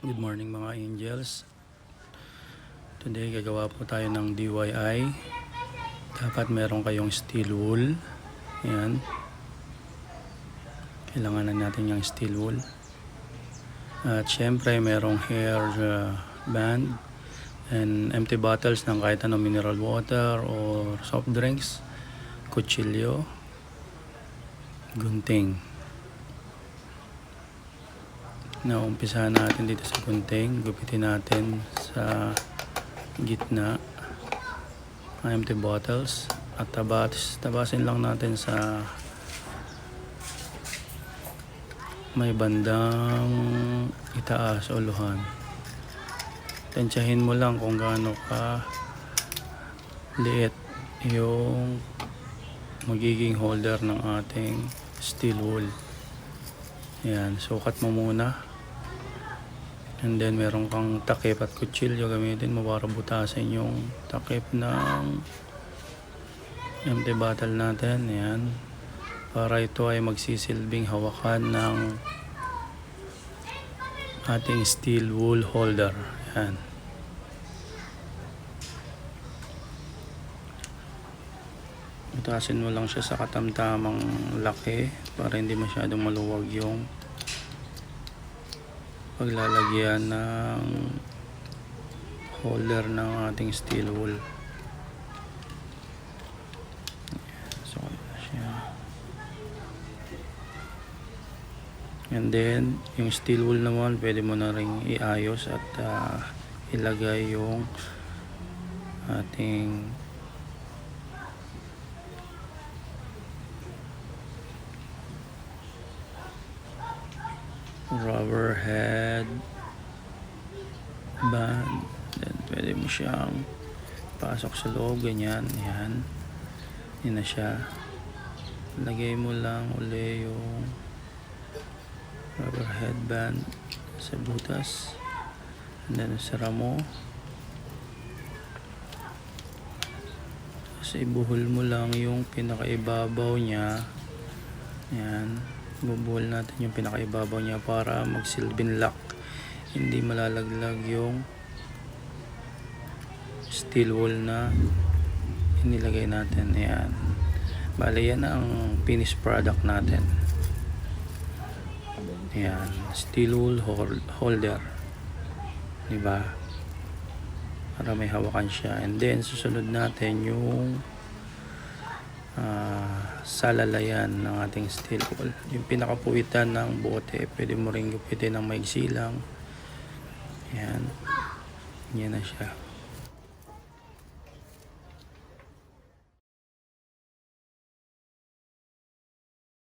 Good morning mga angels. Today gagawa po tayo ng DIY. Dapat meron kayong steel wool. Ayan. Kailangan na natin yung steel wool. At syempre merong hair band and empty bottles ng kahit anong mineral water or soft drinks, kutsilyo, gunting. Naumpisahan natin dito sa gunting, gupitin natin sa gitna ang empty bottles at tabasin lang natin sa may bandang itaas o luhan. Tansyahin mo lang kung gaano ka liit yung magiging holder ng ating steel wool. Yan, sukat mo muna. And then meron kang takip at kutsilyo, gamitin mo para butasin yung takip ng empty bottle natin. Yan. Para ito ay magsisilbing hawakan ng ating steel wool holder. Yan. Butasin mo lang siya sa katamtamang laki para hindi masyadong maluwag yung paglalagyan ng holder ng ating steel wool. So, siya. And then yung steel wool naman pwede mo na rin iayos at ilagay yung ating rubber head band. Then pwede mo siyang pasok sa loob, ganyan. Yan. Yan na siya. Lagay mo lang uli yung rubber headband sa butas. And then sara mo. Tapos ibuhol mo lang yung pinakaibabaw niya. Yan. Bubuhol natin yung pinakaibabaw niya para magsilbing lock. Hindi malalaglag yung steel wool na inilagay natin. Ayan. Bale, yan ang finished product natin. Ayan. Steel wool holder. Diba? Para may hawakan siya. And then, susunod natin yung salalayan ng ating steel wool. Yung pinakapuwitan ng bote, pwede mo rin gupitin ng maigsi lang. Ayan. Yan na siya.